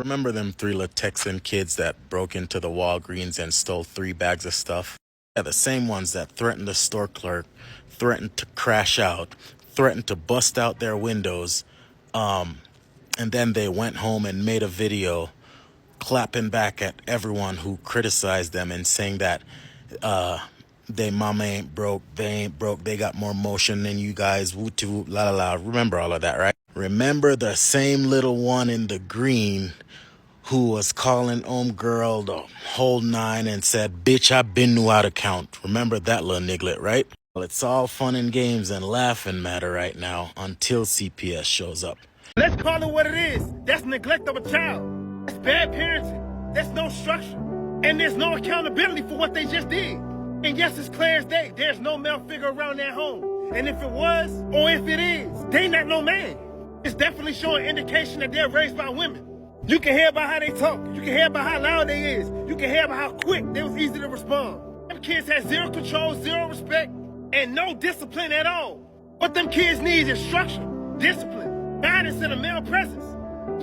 Remember them three little Texan kids that broke into the Walgreens and stole 3 bags of stuff? Yeah, the same ones that threatened the store clerk, threatened to crash out, threatened to bust out their windows, and then they went home and made a video clapping back at everyone who criticized them and saying that they mama ain't broke, they got more motion than you guys, woot woot, la la la. Remember all of that, right? Remember the same little one in the green who was calling girl the whole nine and said, bitch, I been knew how to count. Remember that little niglet, right? Well, it's all fun and games and laughing matter right now until CPS shows up. Let's call it what it is. That's neglect of a child. That's bad parenting. That's no structure. And there's no accountability for what they just did. And yes, it's clear as day. There's no male figure around that home. And if it was, or if it is, they not no man. It's definitely showing indication that they're raised by women. You can hear about how they talk. You can hear about how loud they is. You can hear about how quick they was easy to respond. Them kids had zero control, zero respect, and no discipline at all. What them kids need is structure, discipline, guidance, and a male presence.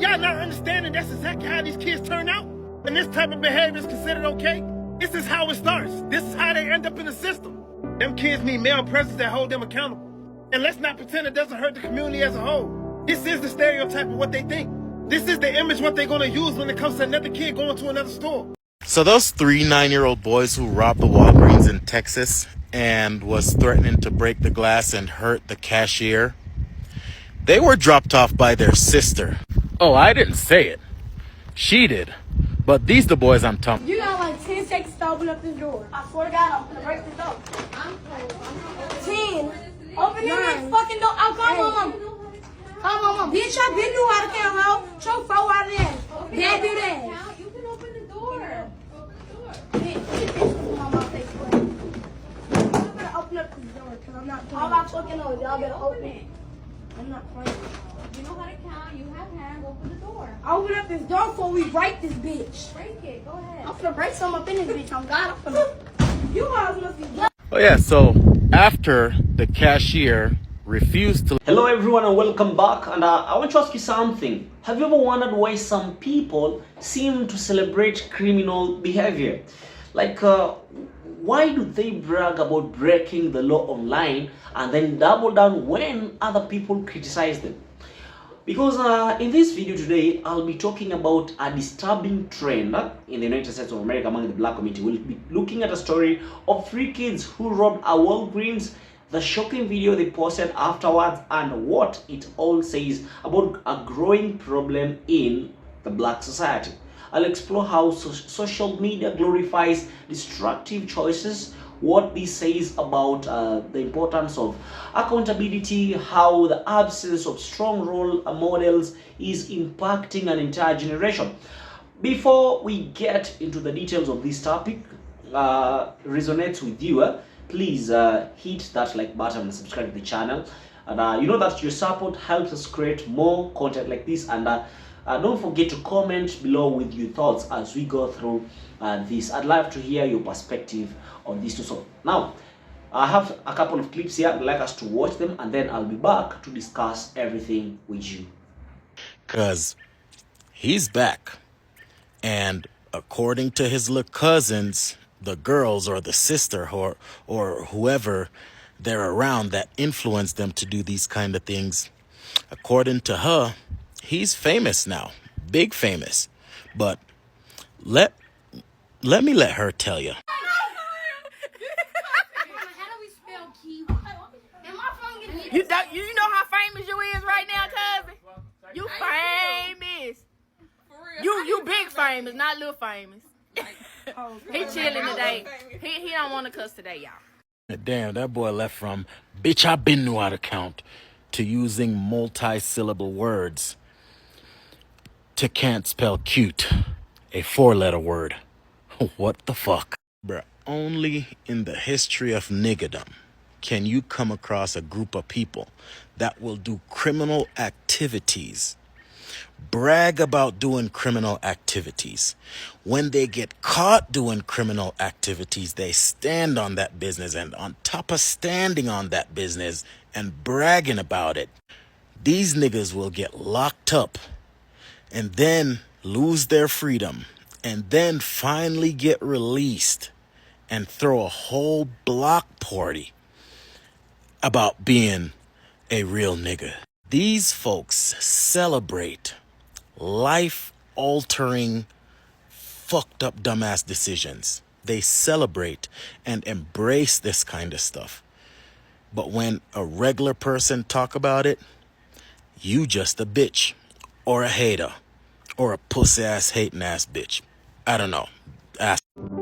Y'all not understanding that's exactly how these kids turn out? And this type of behavior is considered okay? This is how it starts. This is how they end up in the system. Them kids need male presence that hold them accountable. And let's not pretend it doesn't hurt the community as a whole. This is the stereotype of what they think. This is the image what they're going to use when it comes to another kid going to another store. So those 3 9-year-old boys who robbed the Walgreens in Texas and was threatening to break the glass and hurt the cashier, they were dropped off by their sister. Oh, I didn't say it. She did. But these the boys I'm talking. You got like 10 seconds to open up this door. I swear to God, I'm gonna break this door. 10. Open this fucking door. Oh, come on, mom. Come on, mom. Bitch, I been knew how to count, ho. Show 4 out of that. Dad do that. You can open the door. Bitch, my face. I'm gonna open up this door because I'm not playing. All I fucking know is y'all better open it. I'm not playing. You know how to count. You have hands. Open the door. Open up this door before we break this bitch. Break it. Go ahead. I'm gonna break something up in this bitch. I'm God. I'm gonna. You guys must be blood. Oh yeah, so after the cashier refused to... Hello everyone and welcome back, and I want to ask you something. Have you ever wondered why some people seem to celebrate criminal behavior? Like why do they brag about breaking the law online and then double down when other people criticize them? Because in this video today, I'll be talking about a disturbing trend in the United States of America among the black community. We'll be looking at a story of 3 kids who robbed a Walgreens, the shocking video they posted afterwards, and what it all says about a growing problem in the black society. I'll explore how social media glorifies destructive choices, what this says about the importance of accountability, how the absence of strong role models is impacting an entire generation. Before we get into the details of this topic, resonates with you, please hit that like button and subscribe to the channel. And you know that your support helps us create more content like this. And don't forget to comment below with your thoughts as we go through this. I'd love to hear your perspective on this too. So now I have a couple of clips here. I'd like us to watch them, and then I'll be back to discuss everything with you. Cause he's back, and according to his little cousins, the girls or the sister or whoever they're around that influenced them to do these kind of things, according to her, he's famous now, big famous. But let me let her tell you. You know how famous you is right now, cousin? You famous. You big famous, not little famous. He chilling today. He don't want to cuss today, y'all. Damn, that boy left from bitch I been knew how to count to using multi-syllable words to can't spell cute, a 4-letter word. What the fuck? Bruh, only in the history of niggerdom can you come across a group of people that will do criminal activities, brag about doing criminal activities. When they get caught doing criminal activities, they stand on that business, and on top of standing on that business and bragging about it, these niggas will get locked up, and then lose their freedom, and then finally get released and throw a whole block party about being a real nigga. These folks celebrate life-altering, fucked up, dumbass decisions. They celebrate and embrace this kind of stuff. But when a regular person talk about it, you just a bitch or a hater or a pussy-ass, hating-ass bitch. I don't know.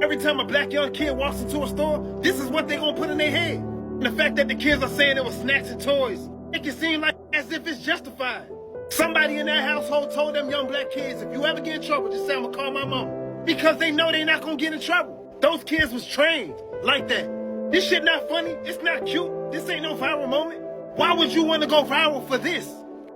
Every time a black young kid walks into a store, this is what they gonna put in their head. And the fact that the kids are saying it was snacks and toys, it can seem like as if it's justified. Somebody in that household told them young black kids, if you ever get in trouble, just say, I'm gonna call my mama. Because they know they're not gonna get in trouble. Those kids was trained like that. This shit not funny, it's not cute, this ain't no viral moment. Why would you want to go viral for this?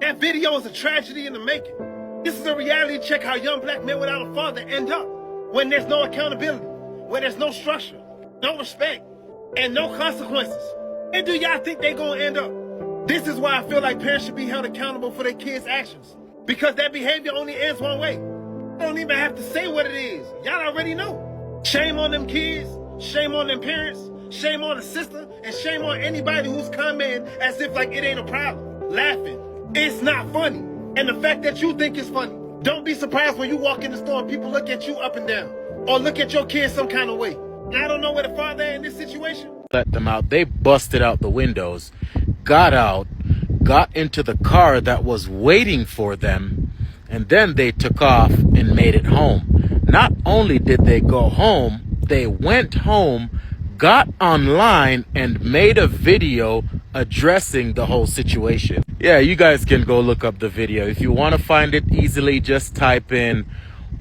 That video is a tragedy in the making. This is a reality check how young black men without a father end up when there's no accountability, when there's no structure, no respect, and no consequences. And do y'all think they gonna end up? This is why I feel like parents should be held accountable for their kids' actions. Because that behavior only ends one way. You don't even have to say what it is. Y'all already know. Shame on them kids, shame on them parents, shame on the sister, and shame on anybody who's commenting as if like it ain't a problem. Laughing. It's not funny. And the fact that you think it's funny, don't be surprised when you walk in the store and people look at you up and down. Or look at your kids some kind of way. And I don't know where the father is in this situation. Let them out. They busted out the windows, got out, got into the car that was waiting for them, and then they took off and made it home. Not only did they go home, they went home, got online, and made a video addressing the whole situation. Yeah, you guys can go look up the video. If you want to find it easily, just type in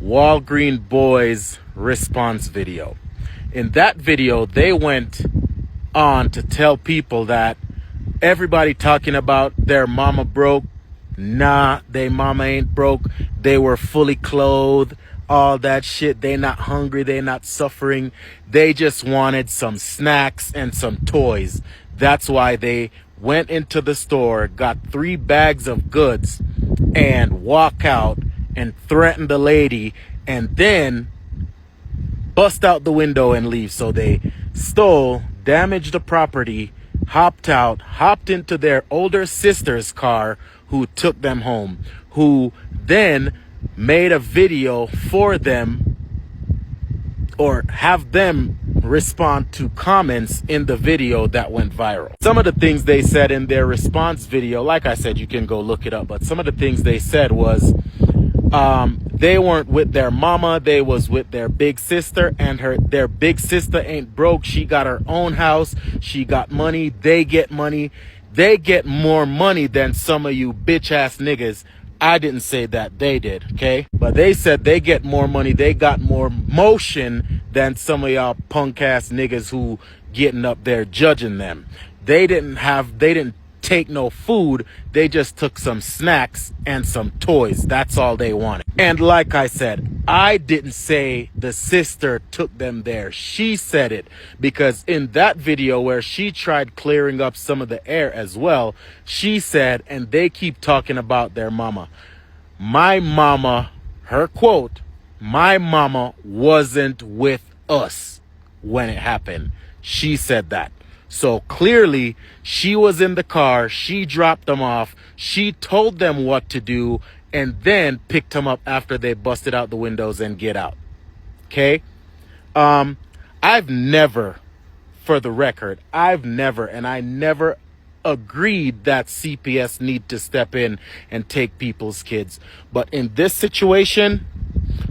Walgreens boys response video. In that video, they went on to tell people that everybody talking about their mama broke. Nah, they mama ain't broke. They were fully clothed. All that shit. They not hungry. They not suffering. They just wanted some snacks and some toys. That's why they went into the store, got 3 bags of goods, and walk out and threaten the lady, and then bust out the window and leave. So they stole, damaged the property, hopped out, hopped into their older sister's car, who took them home, who then made a video for them, or have them respond to comments in the video that went viral. Some of the things they said in their response video, like I said, you can go look it up, but some of the things they said was they weren't with their mama, they was with their big sister, and their big sister ain't broke. She got her own house, she got money, they get money. They get more money than some of you bitch ass niggas. I didn't say that, they did, okay? But they said they get more money, they got more motion than some of y'all punk ass niggas who getting up there judging them. They didn't take no food, they just took some snacks and some toys. That's all they wanted. And like I said, I didn't say the sister took them there. She said it, because in that video where she tried clearing up some of the air as well, she said, and they keep talking about their mama. My mama, her quote, my mama wasn't with us when it happened. She said that. So clearly, she was in the car, she dropped them off, she told them what to do, and then picked them up after they busted out the windows and get out. Okay? I've never, for the record, I never agreed that CPS need to step in and take people's kids. But in this situation,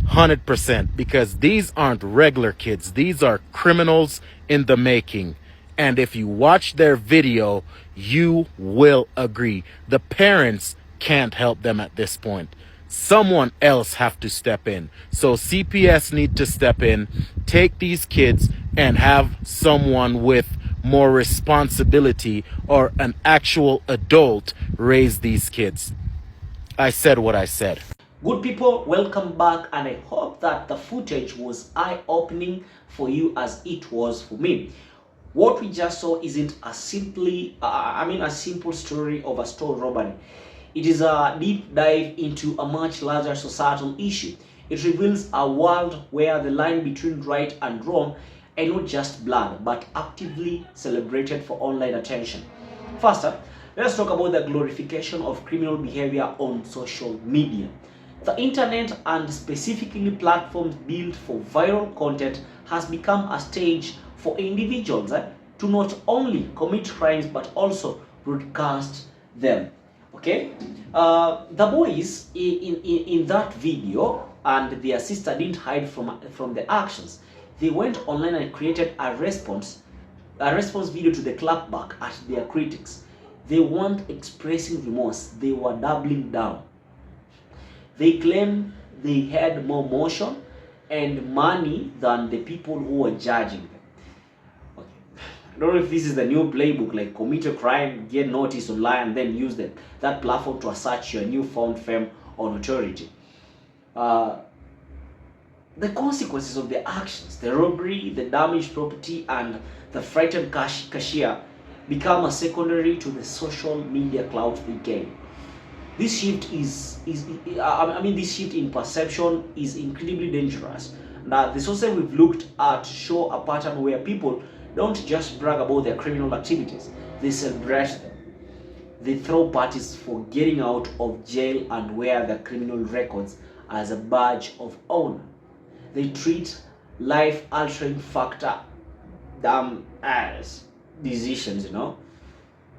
100%, because these aren't regular kids. These are criminals in the making. And if you watch their video, you will agree. The parents can't help them at this point. Someone else have to step in. So CPS need to step in, take these kids, and have someone with more responsibility or an actual adult raise these kids. I said what I said. Good people, welcome back, and I hope that the footage was eye-opening for you as it was for me. What we just saw isn't a simple story of a store robbery. It is a deep dive into a much larger societal issue. It reveals a world where the line between right and wrong are not just blurred, but actively celebrated for online attention. First, let's talk about the glorification of criminal behavior on social media. The internet, and specifically platforms built for viral content, has become a stage for individuals to not only commit crimes but also broadcast them. Okay, the boys in that video and their sister didn't hide from the actions. They went online and created a response video to the clapback at their critics. They weren't expressing remorse, they were doubling down. They claimed they had more motion and money than the people who were judging them. Okay. I don't know if this is the new playbook, like commit a crime, get noticed online, and then use that platform to assert your newfound fame or notoriety. The consequences of the actions, the robbery, the damaged property, and the frightened cashier become a secondary to the social media clout they gain. This shift this shift in perception is incredibly dangerous. Now, the sources we've looked at show a pattern where people don't just brag about their criminal activities, they celebrate them. They throw parties for getting out of jail and wear their criminal records as a badge of honor. They treat life-altering factor as decisions,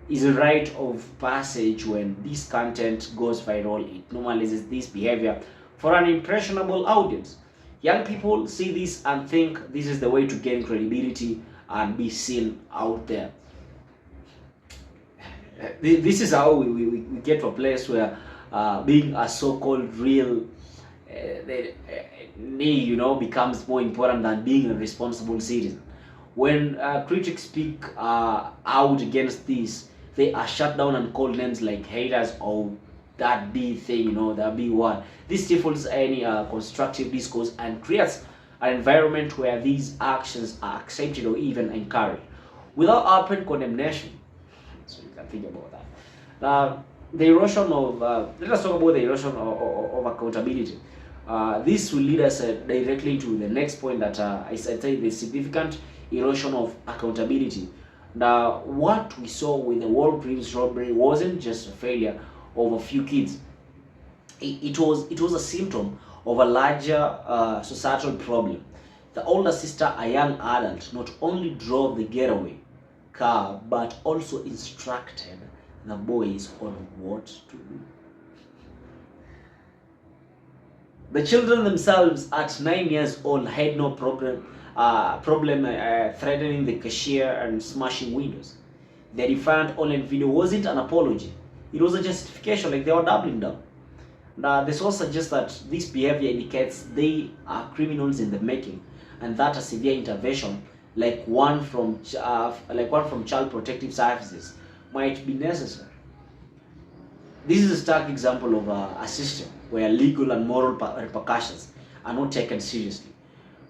is a rite of passage. When this content goes viral, it normalizes this behavior for an impressionable audience. Young people see this and think this is the way to gain credibility and be seen out there. This is how we get to a place where being a so-called real becomes more important than being a responsible citizen. When critics speak out against this, they are shut down and called names like haters or that B thing, that B word. This stifles any constructive discourse and creates an environment where these actions are accepted or even encouraged without open condemnation. So you can think about that. Now, the erosion of let us talk about the erosion of accountability. This will lead us directly to the next point that I said, the significant erosion of accountability. Now, what we saw with the Walgreens robbery wasn't just a failure of a few kids. It was a symptom of a larger societal problem. The older sister, a young adult, not only drove the getaway car but also instructed the boys on what to do. The children themselves at 9 years old had no problem threatening the cashier and smashing windows. The defiant online video wasn't an apology. It was a justification, like they were doubling down. Now, the source suggests that this behavior indicates they are criminals in the making, and that a severe intervention, like one from Child Protective Services, might be necessary. This is a stark example of a system where legal and moral repercussions are not taken seriously.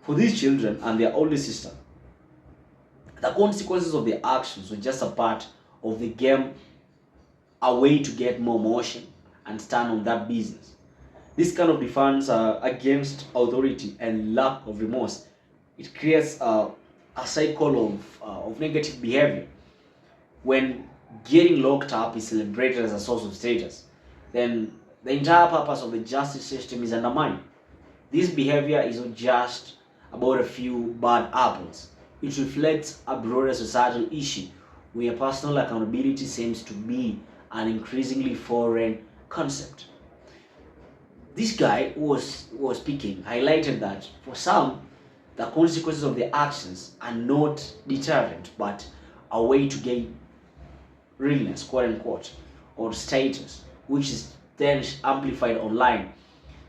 For these children and their older sister, the consequences of their actions were just a part of the game, a way to get more motion and stand on that business. This kind of defiance against authority and lack of remorse, it creates a cycle of negative behavior. When getting locked up is celebrated as a source of status, then the entire purpose of the justice system is undermined. This behavior is not just about a few bad apples. It reflects a broader societal issue where personal accountability seems to be an increasingly foreign concept. This guy who was speaking highlighted that for some, the consequences of their actions are not deterrent but a way to gain realness, quote unquote, or status, which is then amplified online.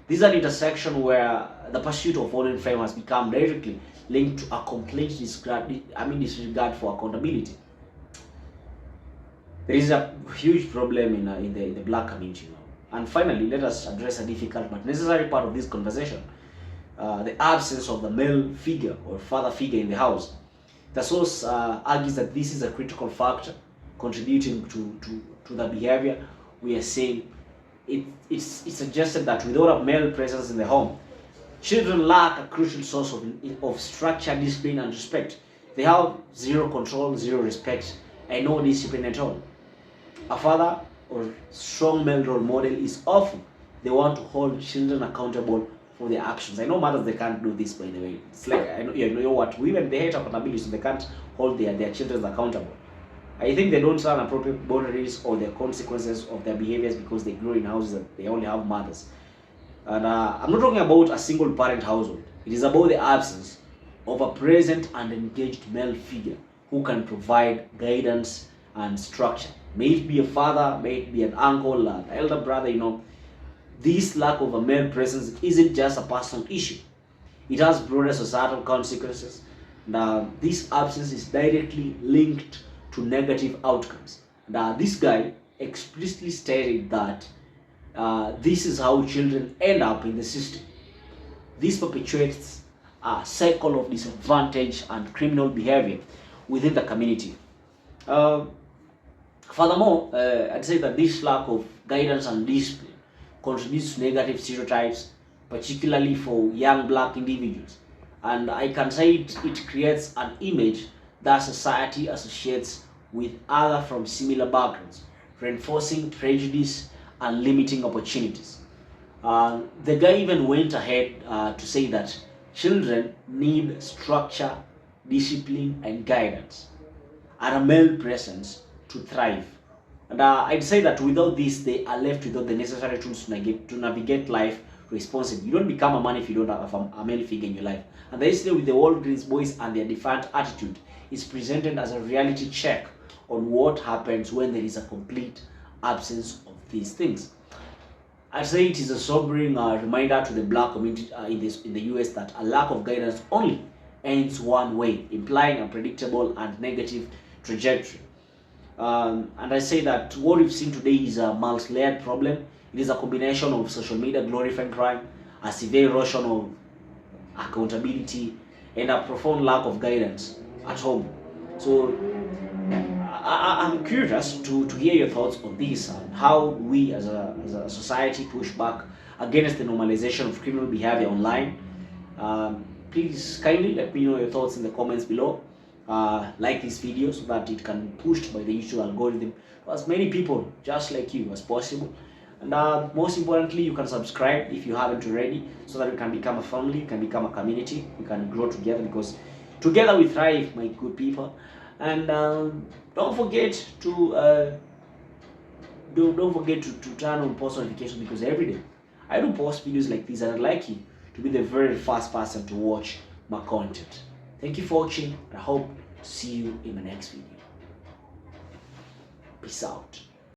This is an intersection where the pursuit of online fame has become directly linked to a complete disregard for accountability. There is a huge problem in the black community now. And finally, let us address a difficult but necessary part of this conversation: the absence of the male figure or father figure in the house. The source argues that this is a critical factor contributing to the behavior we are seeing it's suggested that without a male presence in the home, children lack a crucial source of structure, discipline, and respect. They have zero control, zero respect, and no discipline at all. A father or strong male role model is often the one to hold children accountable for their actions. I know mothers, they can't do this, by the way. It's like, I know, you know what, women, they hate accountability, so they can't hold their children accountable. I think they don't learn appropriate boundaries or the consequences of their behaviors because they grow in houses that they only have mothers. And I'm not talking about a single parent household. It is about the absence of a present and engaged male figure who can provide guidance and structure. May it be a father, may it be an uncle, an elder brother, you know. This lack of a male presence isn't just a personal issue. It has broader societal consequences. Now, this absence is directly linked to negative outcomes. Now, this guy explicitly stated that this is how children end up in the system. This perpetuates a cycle of disadvantage and criminal behavior within the community. Furthermore, I'd say that this lack of guidance and discipline contributes to negative stereotypes, particularly for young black individuals. And I can say it creates an image that society associates with others from similar backgrounds, reinforcing prejudice and limiting opportunities. The guy even went ahead to say that children need structure, discipline, and guidance, and a male presence to thrive. And I'd say that without this, they are left without the necessary tools to navigate life responsibly. You don't become a man if you don't have a male figure in your life. And the issue with the Walgreens boys and their defiant attitude is presented as a reality check on what happens when there is a complete absence of these things. I'd say it is a sobering reminder to the black community in the US that a lack of guidance only ends one way, implying a predictable and negative trajectory. And I say that what we've seen today is a multi-layered problem. It is a combination of social media glorifying crime, a severe erosion of accountability, and a profound lack of guidance at home. So I'm curious to hear your thoughts on this and how we as a society push back against the normalization of criminal behavior online. Please kindly let me know your thoughts in the comments below. Like this video so that it can be pushed by the YouTube algorithm to as many people just like you as possible. And most importantly, you can subscribe if you haven't already, so that we can become a family, we can become a community, we can grow together, because together we thrive, my good people. And don't forget to turn on post notifications, because every day I do post videos like this, and I'd like you to be the very first person to watch my content. Thank you for watching, and I hope to see you in my next video. Peace out.